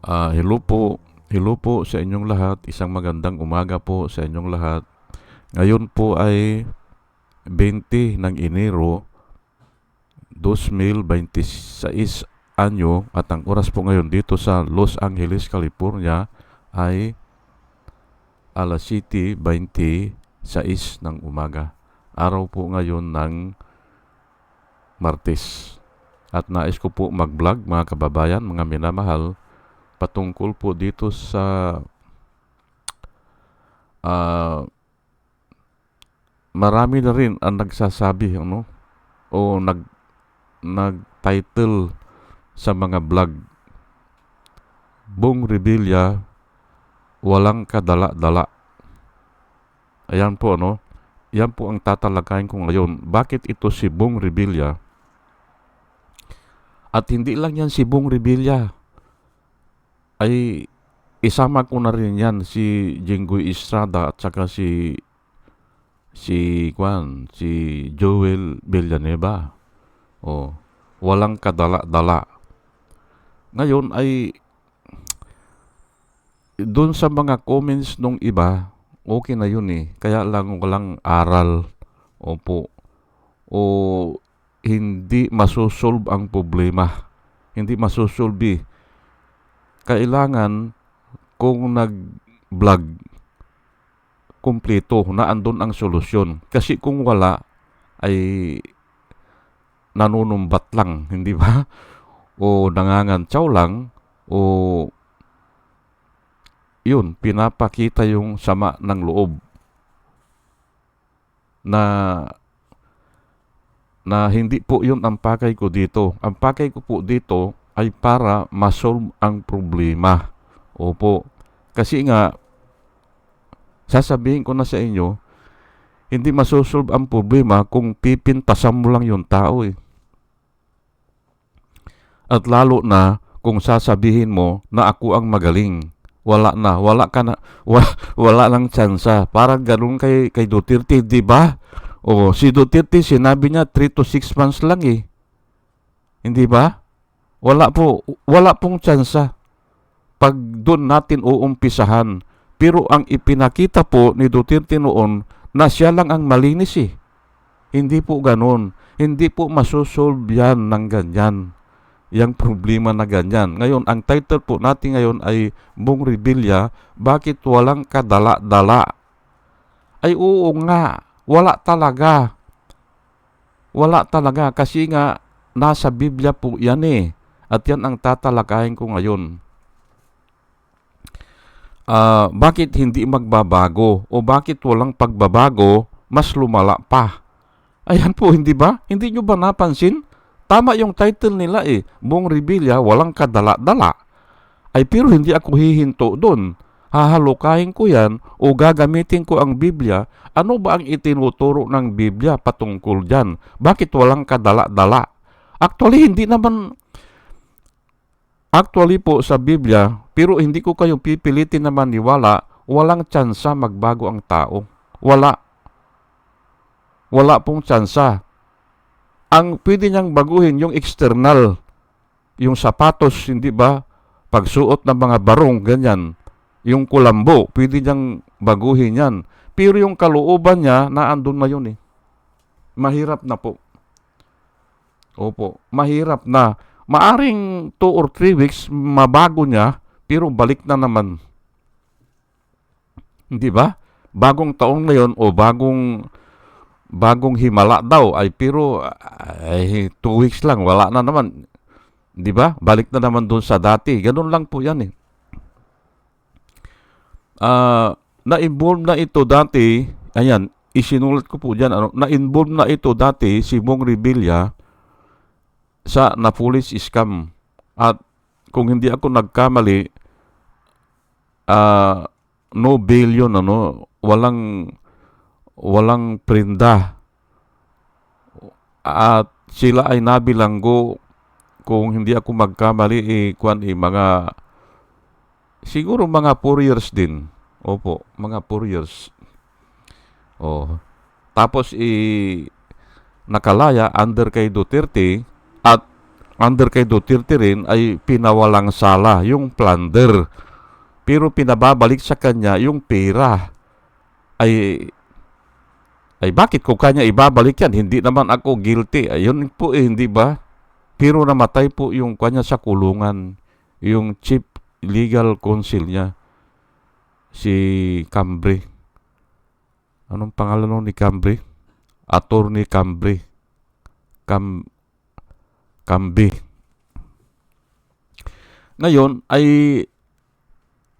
Hello po sa inyong lahat. Isang magandang umaga po sa inyong lahat. Ngayon po ay 20 ng Enero 2026 anyo at ang oras po ngayon dito sa Los Angeles, California ay alas 7:26 ng umaga. Araw po ngayon ng Martes. At nais ko po mag-vlog mga kababayan, mga minamahal, patungkol po dito sa ah, marami na rin ang nagsasabi o nag-title sa mga vlog, Bong Revilla walang kadala-dala. Ayan po yan po ang tatalakayin ko ngayon. Bakit ito si Bong Revilla? At hindi lang yan si Bong Revilla, ay isama ko na rin yan si Jinggoy Estrada at saka si Joel Villanueva. Walang kadala-dala. Ngayon ay doon sa mga comments nung iba, okay na yun eh. Kaya lang walang aral. Opo. O hindi masosolve ang problema. Hindi masosolve. Kailangan kung nag-vlog, kumpleto na andun ang solusyon. Kasi kung wala, ay nanunumbat lang, hindi ba? O nangangantsaw lang, o yun, pinapakita yung sama ng loob na hindi po yun ang pakay ko dito. Ang pakay ko po dito ay para masolve ang problema. Opo. Kasi nga, sasabihin ko na sa inyo, hindi masosolve ang problema kung pipintasan mo lang yung tao eh. At lalo na kung sasabihin mo na ako ang magaling. Wala ka na, wala lang tsansa. Parang ganun kay Duterte, di ba? Si Duterte, sinabi niya 3 to 6 months lang eh. Hindi ba? Wala pong tsansa pag doon natin uumpisahan. Pero ang ipinakita po ni Duterte noon na siya lang ang malinis eh. Hindi po ganun. Hindi po masosolve yan ng ganyan. Yang problema na ganyan. Ngayon, ang title po natin ngayon ay Bong Revilla, bakit walang kadala-dala? Ay oo nga, wala talaga. Wala talaga kasi nga nasa Biblia po yan eh. At yan ang tatalakayin ko ngayon. Bakit hindi magbabago? O bakit walang pagbabago, mas lumala pa? Ayan po, hindi ba? Hindi nyo ba napansin? Tama yung title nila eh. Bong Revilla, walang kadala-dala. Ay pero hindi ako hihinto doon. Hahalukayin ko yan o gagamitin ko ang Biblia. Ano ba ang itinuturo ng Biblia patungkol dyan? Bakit walang kadala-dala? Actually po sa Biblia, pero hindi ko kayo pipilitin na maniwala, walang tsansa magbago ang tao. Wala pong tsansa. Ang pwede niyang baguhin yung external, yung sapatos, hindi ba? Pagsuot ng mga barong, ganyan. Yung kulambo, pwede niyang baguhin yan. Pero yung kalooban niya, naandun na yun eh. Mahirap na po. Opo, mahirap na. Maaring 2 or 3 weeks, mabago niya, pero balik na naman. Hindi ba? Bagong taon ngayon o bagong himala daw ay pero 2 weeks lang, wala na naman. Di ba? Balik na naman doon sa dati. Ganun lang po yan eh. Na-involve na ito dati, ayan, isinulat ko po dyan, na-involve na ito dati si Bong Revilla sa Napolis scam. At kung hindi ako nagkamali, no bail yun, walang prenda. At sila ay nabilanggo, kung hindi ako magkamali, siguro mga 4 years din. Opo, mga 4 years. Tapos nakalaya under kay Duterte at under kay Duterte rin ay pinawalang sala, yung plunder. Pero pinababalik sa kanya yung pera. Ay bakit ko kanya ibabalik yan? Hindi naman ako guilty. Ayun po hindi ba? Pero namatay po yung kanya sa kulungan. Yung chief legal counsel niya, si Cambry. Anong pangalan nun ni Cambry? Attorney Cambry. Cambry. Ngayon ay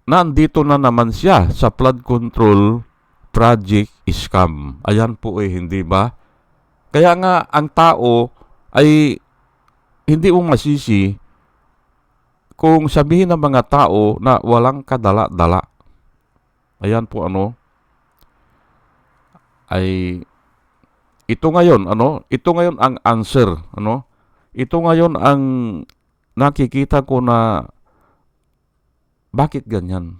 nandito na naman siya sa flood control project scam. Ayan po hindi ba? Kaya nga ang tao ay hindi mo masisi kung sabihin ng mga tao na walang kadala-dala. Ayan po ay ito ngayon ang answer, Ito ngayon ang nakikita ko na bakit ganyan?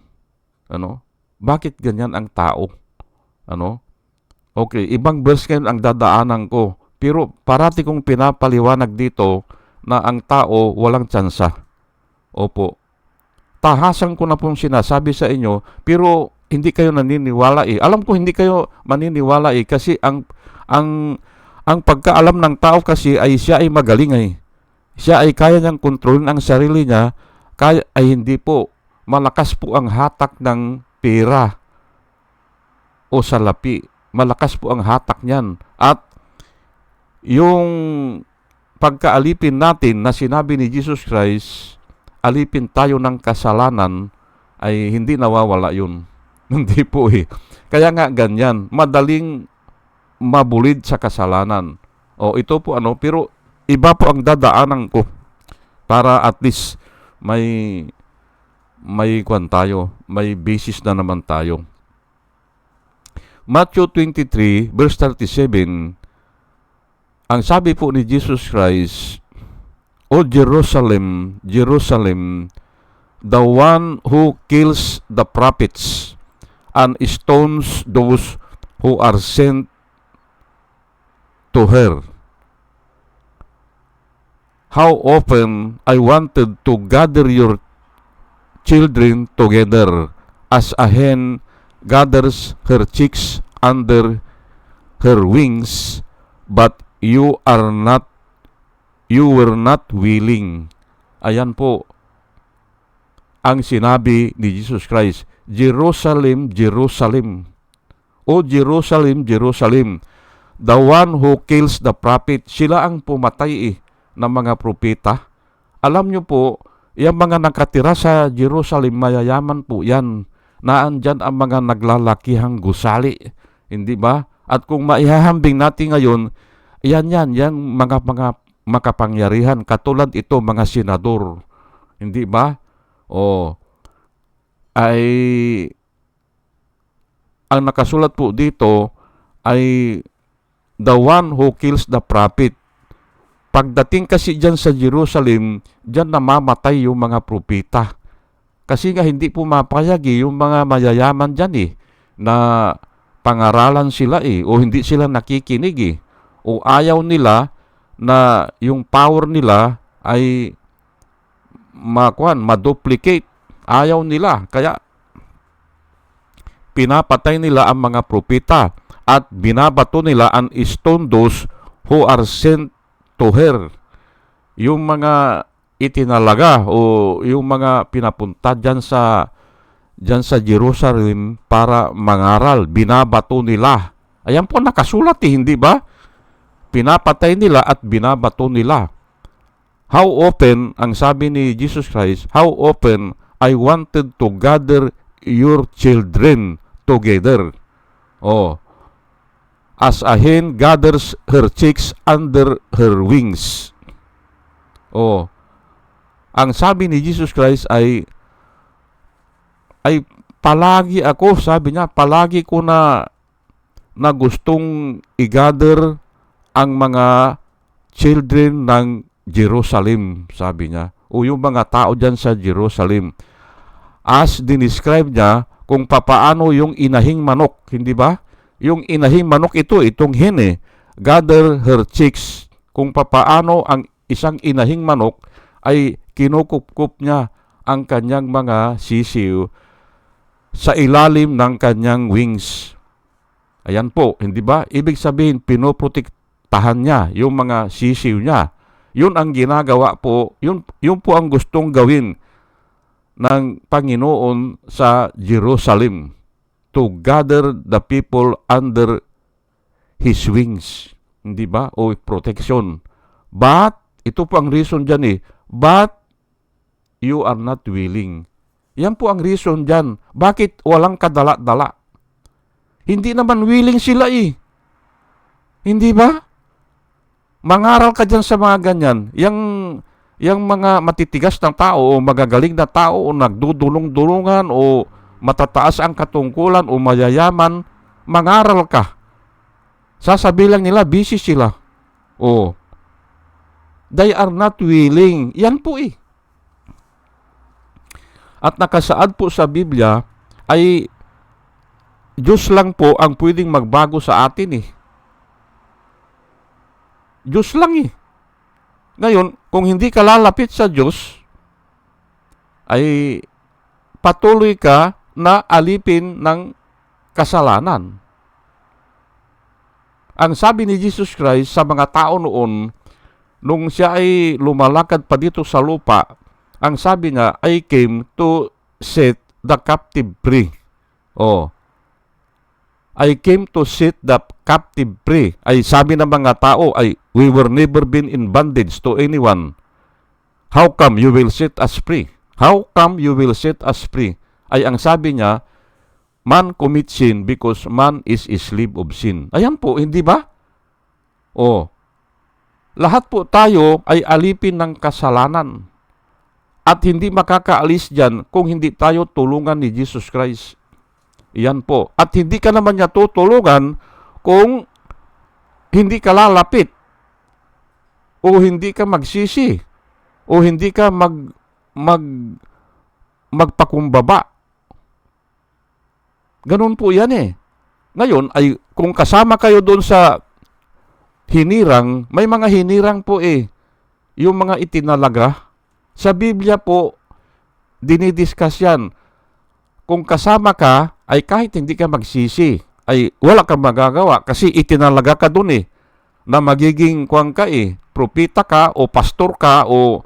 Bakit ganyan ang tao? Okay, ibang verse ngayon ang dadaanan ko. Pero parati kong pinapaliwanag dito na ang tao walang tsansa. Opo. Tahasan ko na pong sinasabi sa inyo, pero hindi kayo naniniwala Alam ko hindi kayo maniniwala kasi ang pagkaalam ng tao kasi ay siya ay magaling Siya ay kaya niyang kontrolin ang sarili niya, kaya ay hindi po. Malakas po ang hatak ng pera o salapi. Malakas po ang hatak niyan. At yung pagkaalipin natin na sinabi ni Jesus Christ, alipin tayo ng kasalanan, ay hindi nawawala yun. Hindi po Kaya nga ganyan, madaling mabulid sa kasalanan. Ito po pero iba po ang dadaanan ko para at least may kwan tayo, may basis na naman tayo. Matthew 23 verse 37, ang sabi po ni Jesus Christ, O Jerusalem, Jerusalem, the one who kills the prophets and stones those who are sent to her. How often I wanted to gather your children together as a hen gathers her chicks under her wings, but you were not willing. Ayan po ang sinabi ni Jesus Christ. Jerusalem, Jerusalem. O Jerusalem, Jerusalem, the one who kills the prophet. Sila ang pumatay ng mga propeta. Alam nyo po, yung mga nakatira sa Jerusalem, mayayaman po yan. Naandyan ang mga naglalakihang gusali. Hindi ba? At kung maihahambing natin ngayon, yan mga makapangyarihan. Katulad ito, mga senador. Hindi ba? Ay ang nakasulat po dito ay the one who kills the prophet. Pagdating kasi dyan sa Jerusalem, dyan namamatay yung mga propeta. Kasi nga hindi po mapayag yung mga mayayaman dyan na pangaralan sila o hindi sila nakikinig o ayaw nila na yung power nila ay ma-duplicate. Ayaw nila. Kaya pinapatay nila ang mga propeta at binabato nila ang stone those who are sent to her. Yung mga itinalaga o yung mga pinapunta dyan sa Jerusalem para mangaral, binabato nila. Ayan po nakasulat hindi ba? Pinapatay nila at binabato nila. How often, ang sabi ni Jesus Christ, how often I wanted to gather your children together. As a hen gathers her chicks under her wings. Ang sabi ni Jesus Christ ay palagi ako, sabi niya, palagi ko na gustong i-gather ang mga children ng Jerusalem, sabi niya. O yung mga tao dyan sa Jerusalem. As dinescribe niya kung papaano yung inahing manok, hindi ba? Yung inahing manok itong hen gather her chicks. Kung papaano ang isang inahing manok ay kinukupkup niya ang kanyang mga sisiw sa ilalim ng kanyang wings. Ayan po, hindi ba? Ibig sabihin, pinoprotektahan niya yung mga sisiw niya. Yun ang ginagawa po, yun po ang gustong gawin ng Panginoon sa Jerusalem, to gather the people under His wings. Hindi ba? O protection. But, ito po ang reason dyan but you are not willing. Yan po ang reason dyan. Bakit walang kadala-dala? Hindi naman willing sila Hindi ba? Mangaral ka dyan sa mga ganyan. Yang mga matitigas na tao o magagaling na tao o nagdudulong-dulungan o matataas ang katungkulan o mayayaman, mangaral ka. Sasabihin lang nila, busy sila. They are not willing. Yan po At nakasaad po sa Biblia ay Diyos lang po ang pwedeng magbago sa atin Diyos lang Ngayon, kung hindi ka lalapit sa Diyos, ay patuloy ka na alipin ng kasalanan. Ang sabi ni Jesus Christ sa mga tao noon, nung siya ay lumalakad pa dito sa lupa, ang sabi niya, I came to set the captive free. I came to set the captive free. Ay sabi ng mga tao ay, we were never been in bondage to anyone. How come you will set us free? How come you will set us free? Ay ang sabi niya, man commit sin because man is a slave of sin. Ayan po, hindi ba? Lahat po tayo ay alipin ng kasalanan. At hindi makakaalis dyan kung hindi tayo tulungan ni Jesus Christ. Iyan po. At hindi ka naman niya tutulungan kung hindi ka lalapit o hindi ka magsisi o hindi ka magpakumbaba. Ganun po yan Ngayon ay kung kasama kayo doon sa hinirang, may mga hinirang po yung mga itinalaga. Sa Biblia po, dinidiscuss yan. Kung kasama ka, ay kahit hindi ka magsisi, ay wala kang magagawa kasi itinalaga ka dun na magiging propeta ka o pastor ka o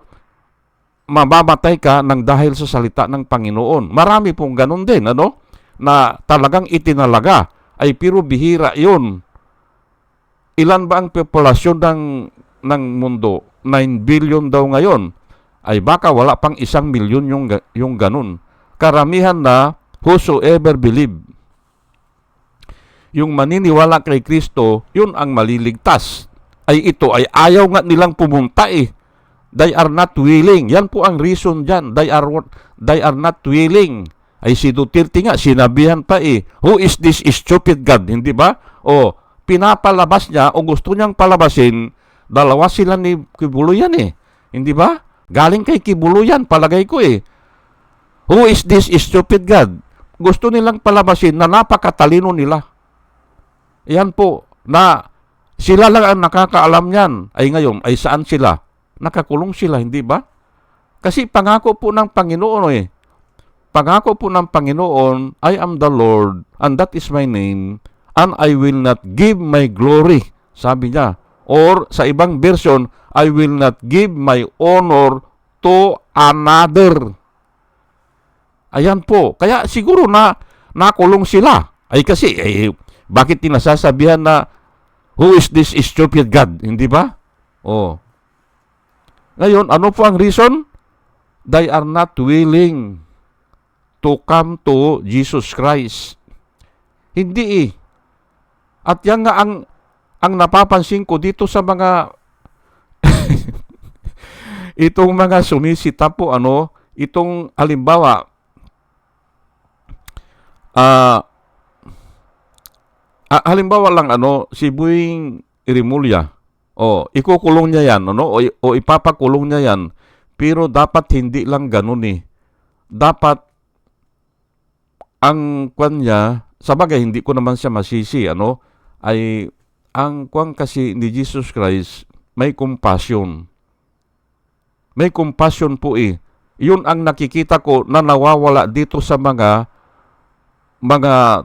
mamamatay ka ng dahil sa salita ng Panginoon. Marami pong ganun din, na talagang itinalaga, ay pero bihira yun. Ilan ba ang populasyon ng mundo? 9 billion daw ngayon. Ay baka wala pang 1 milyon yung ganun. Karamihan na whosoever believe. Yung maniniwala kay Kristo, yun ang maliligtas. Ay ito ay ayaw nga nilang pumunta They are not willing. Yan po ang reason dyan. They are not willing. Ay si Duterte nga, sinabihan pa who is this stupid God? Hindi ba? Pinapalabas niya o gusto niyang palabasin, dalawa sila ni Kibuluyan Hindi ba? Galing kay Kibuluyan, palagay ko Who is this stupid God? Gusto nilang palabasin na napakatalino nila. Yan po, na sila lang ang nakakaalam niyan. Ay ngayon, ay saan sila? Nakakulong sila, hindi ba? Kasi pangako po ng Panginoon Pangako po ng Panginoon, I am the Lord, and that is my name, and I will not give my glory. Sabi niya. Or sa ibang version, I will not give my honor to another. Ayan po. Kaya siguro na nakulong sila. Ay kasi, bakit tinasasabihan na who is this stupid God? Hindi ba? Ngayon, ano po ang reason? They are not willing to come to Jesus Christ. Hindi At yan nga ang napapansin ko dito sa mga itong mga sumisita po itong halimbawa halimbawa lang si Boying Irimulya. Ikukulong niya yan o ipapakulong niya yan. Pero dapat hindi lang ganun Dapat ang kanya, sabagay hindi ko naman siya masisi ay ang kwan kasi ni Jesus Christ may compassion. May compassion po eh. Yun ang nakikita ko na nawawala dito sa mga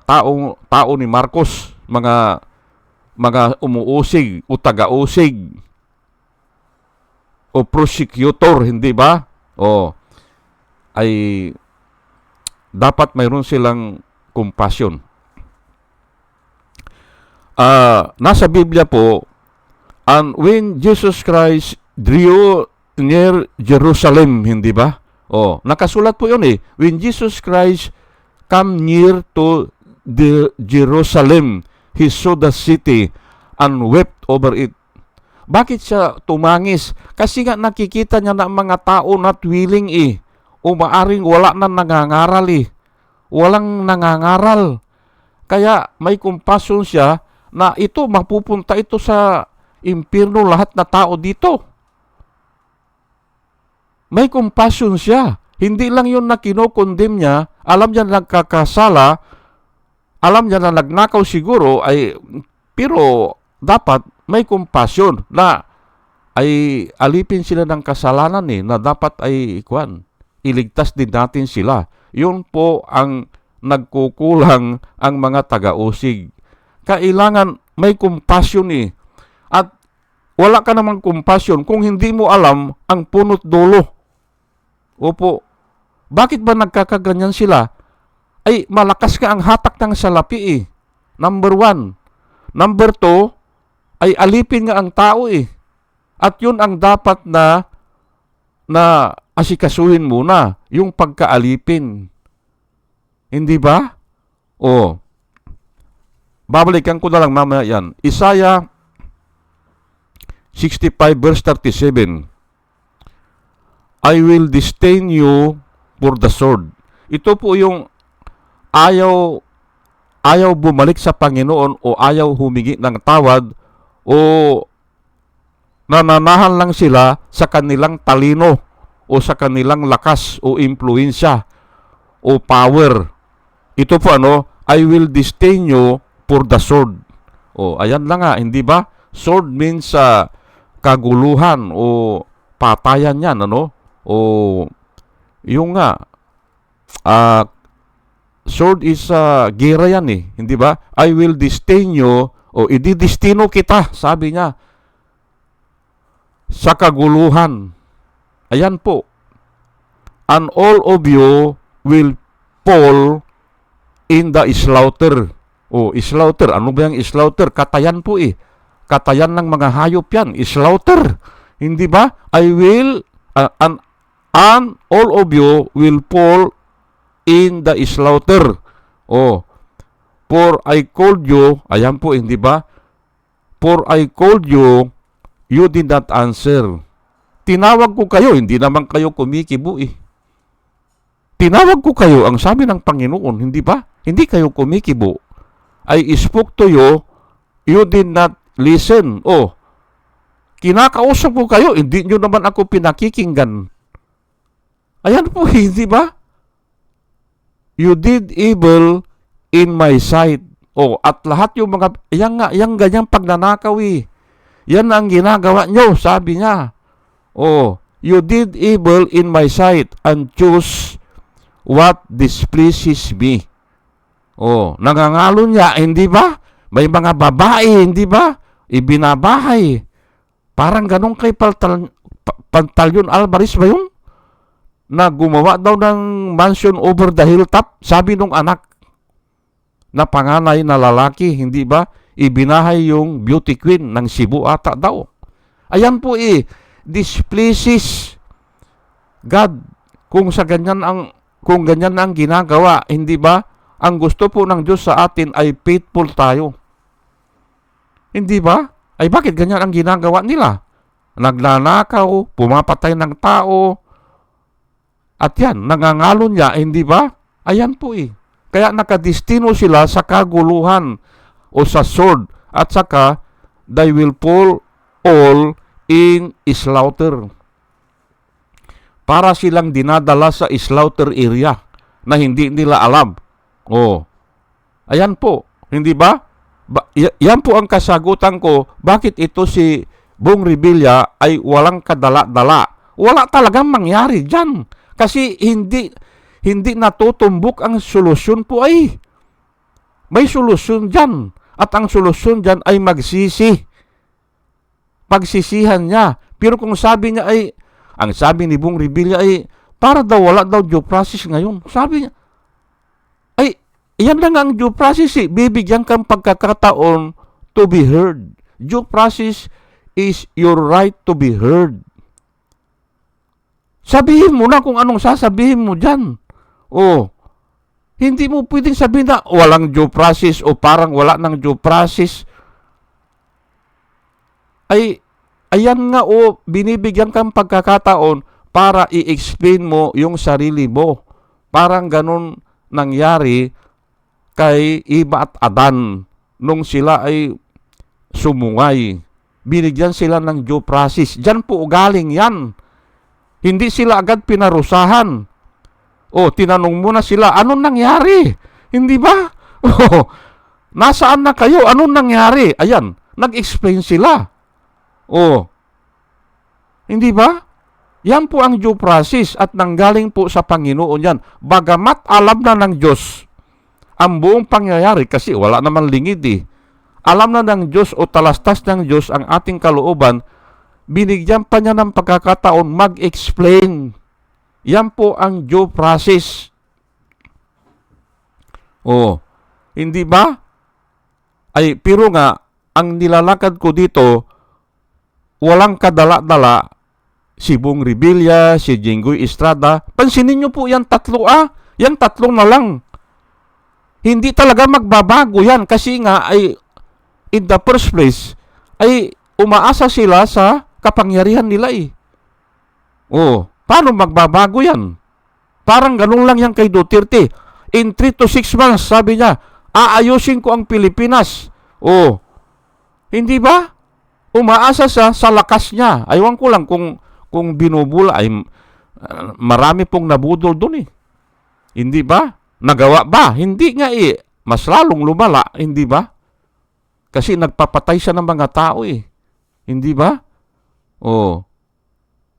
tao ni Marcos, mga umuusig o taga-usig o prosecutor, hindi ba? O ay dapat mayroon silang compassion. Nasa Biblia po, and when Jesus Christ drew near Jerusalem, hindi ba? Nakasulat po yun eh. When Jesus Christ come near to the Jerusalem, he saw the city and wept over it. Bakit siya tumangis? Kasi nga nakikita niya na mga tao not willing eh. O maaring wala na nangangaral eh. Walang nangangaral. Kaya may compassion siya na ito, mapupunta ito sa impyerno lahat na tao dito. May compassion siya. Hindi lang yun na kinokondem niya, alam niya na nagkakasala, alam niya na nagnakaw siguro, pero dapat may compassion na ay alipin sila ng kasalanan na dapat ay iligtas din natin sila. Yun po ang nagkukulang ang mga taga-usig. Kailangan may compassion At wala ka namang compassion kung hindi mo alam ang punot dulo. Opo. Bakit ba nagkakaganyan sila? Ay, malakas ka ang hatak ng salapi Number 1. Number 2, ay alipin nga ang tao At yun ang dapat na asikasuhin muna, yung pagkaalipin. Hindi ba? Babalikan ko na lang mamaya yan. Isaiah 65 verse 37. I will disdain you for the sword. Ito po yung ayaw bumalik sa Panginoon o ayaw humingi ng tawad o nananahan lang sila sa kanilang talino o sa kanilang lakas o impluensya o power. Ito po I will disdain you for the sword. Ayan lang hindi ba? Sword means kaguluhan o patayan yan, yung sword is gera yan hindi ba? I will disdain you, ididestino kita, sabi niya, sa kaguluhan. Ayan po. And all of you will fall in the slaughter. Slaughter. Ano ba yung slaughter? Katayan po Katayan ng mga hayop yan. Slaughter. Hindi ba? I will, and all of you will fall in the slaughter. For I called you, ayan po, hindi ba? For I called you, you did not answer. Tinawag ko kayo, hindi naman kayo kumikibo Tinawag ko kayo, ang sabi ng Panginoon, hindi ba? Hindi kayo kumikibo. I spoke to you, you did not listen. Kinakausap ko kayo, hindi nyo naman ako pinakikinggan. Ayan po, hindi ba? You did evil in my sight. At lahat yung mga, yung ganyang pagnanakaw yan ang ginagawa nyo, sabi niya. You did evil in my sight and choose what displeases me. Nangangalo niya, hindi ba? May mga babae, hindi ba? Ibinabahay. Parang ganun kay Pantaleon Alvarez ba yun? Na gumawa daw ng mansion over the hilltop. Sabi nung anak na panganay na lalaki, hindi ba? Ibinahay yung beauty queen ng Cebu ata daw. Ayan po displeases God. Kung ganyan ang ginagawa, hindi ba? Ang gusto po ng Diyos sa atin ay faithful tayo. Hindi ba? Ay bakit ganyan ang ginagawa nila? Nagnanakaw, pumapatay ng tao, at yan, nangangalo niya, hindi ba? Ayan po Kaya nakadestino sila sa kaguluhan o sa sword, at saka they will fall all in slaughter. Para silang dinadala sa slaughter area na hindi nila alam. Ayan po, hindi ba? Yan po ang kasagutan ko, bakit ito si Bong Revilla ay walang kadala-dala, wala talagang mangyari dyan. Kasi hindi natutumbok ang solusyon po ay. May solusyon dyan. At ang solusyon dyan ay magsisi. Pagsisihan niya. Pero kung sabi niya ay, ang sabi ni Bong Revilla ay, para daw wala daw due process ngayon. Sabi niya, ay, yan lang ang due process eh. Bibigyan kang pagkakataon to be heard. Due process is your right to be heard. Sabihin mo na kung anong sasabihin mo dyan. Hindi mo pwedeng sabihin na walang due process o parang wala ng due process. Ay, ayan nga binibigyan kang pagkakataon para i-explain mo yung sarili mo. Parang ganun nangyari kay Eva at Adan nung sila ay sumungay. Binigyan sila ng due process. Diyan po galing yan. Hindi sila agad pinarusahan. Tinanong muna sila, anong nangyari? Hindi ba? Nasaan na kayo? Anong nangyari? Ayan, nag-explain sila. Hindi ba? Yan po ang due process at nanggaling po sa Panginoon yan. Bagamat alam na ng Diyos ang buong pangyayari kasi wala naman lingid eh. Alam na ng Diyos o talastas ng Diyos ang ating kalooban, binigyan pa niya ng pagkakataon mag-explain. Yan po ang due process. Hindi ba? Ay, pero nga, ang nilalakad ko dito, walang kadala-dala, si Bong Revilla, si Jinggoy Estrada. Pansinin nyo po yan tatlo Yan tatlo na lang. Hindi talaga magbabago yan kasi nga ay in the first place ay umaasa sila sa kapangyarihan nila eh. Paano magbabago yan? Parang ganun lang yan kay Duterte. In 3 to 6 months, sabi niya, aayusin ko ang Pilipinas. Hindi ba? Umaasa sa lakas niya. Aywan ko lang kung binubula ay marami pong nabudol doon eh. Hindi ba? Nagawa ba? Hindi nga eh. Mas lalong lumala, hindi ba? Kasi nagpapatay siya ng mga tao eh. Hindi ba?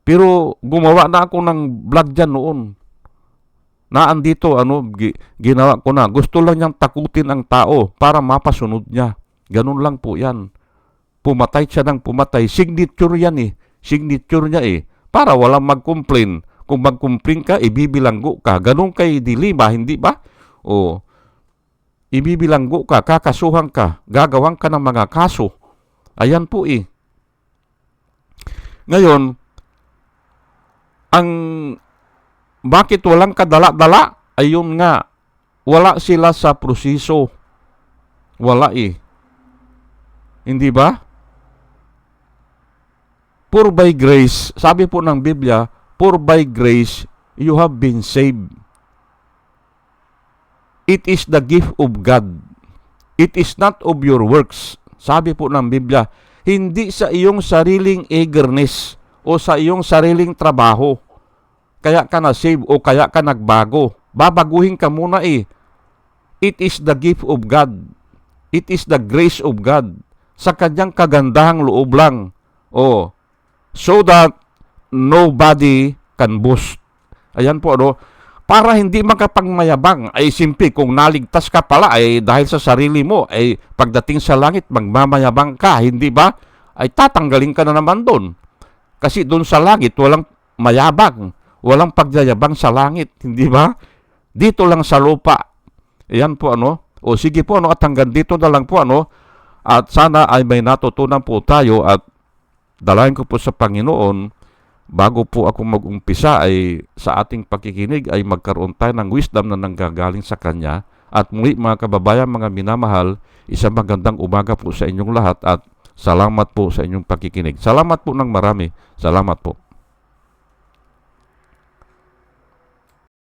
Pero gumawa na ako ng vlog dyan noon. Naandito, ginawa ko na. Gusto lang niyang takutin ang tao para mapasunod niya. Ganun lang po yan. Pumatay siya ng pumatay. Signature yan eh. Signature niya eh. Para walang mag-complain. Kung mag-complain ka, ibibilanggo ka. Ganun kay dilema, hindi ba? Ibibilanggo ka, kakasuhan ka, gagawang ka ng mga kaso. Ayan po eh. Ngayon, bakit walang kadala-dala? Ayun nga, wala sila sa proseso. Wala eh. Hindi ba? For by grace, sabi po ng Biblia, for by grace, you have been saved. It is the gift of God. It is not of your works. Sabi po ng Biblia, hindi sa iyong sariling eagerness o sa iyong sariling trabaho. Kaya ka na-save o kaya ka nagbago. Babaguhin ka muna eh. It is the gift of God. It is the grace of God. Sa kanyang kagandahang loob lang. So that nobody can boast. Ayan po, para hindi makapagmayabang, ay simple, kung naligtas ka pala, ay dahil sa sarili mo, ay pagdating sa langit, magmamayabang ka, hindi ba? Ay tatanggalin ka na naman doon. Kasi doon sa langit, walang mayabang, walang pagyayabang sa langit, hindi ba? Dito lang sa lupa. Ayan po, sige po, at hanggang dito na lang po, at sana ay may natutunan po tayo at dalayan ko po sa Panginoon, bago po ako mag-umpisa ay sa ating pakikinig ay magkaroon tayo ng wisdom na nanggagaling sa Kanya. At muli mga kababayan, mga minamahal, isang magandang umaga po sa inyong lahat at salamat po sa inyong pakikinig. Salamat po ng marami. Salamat po.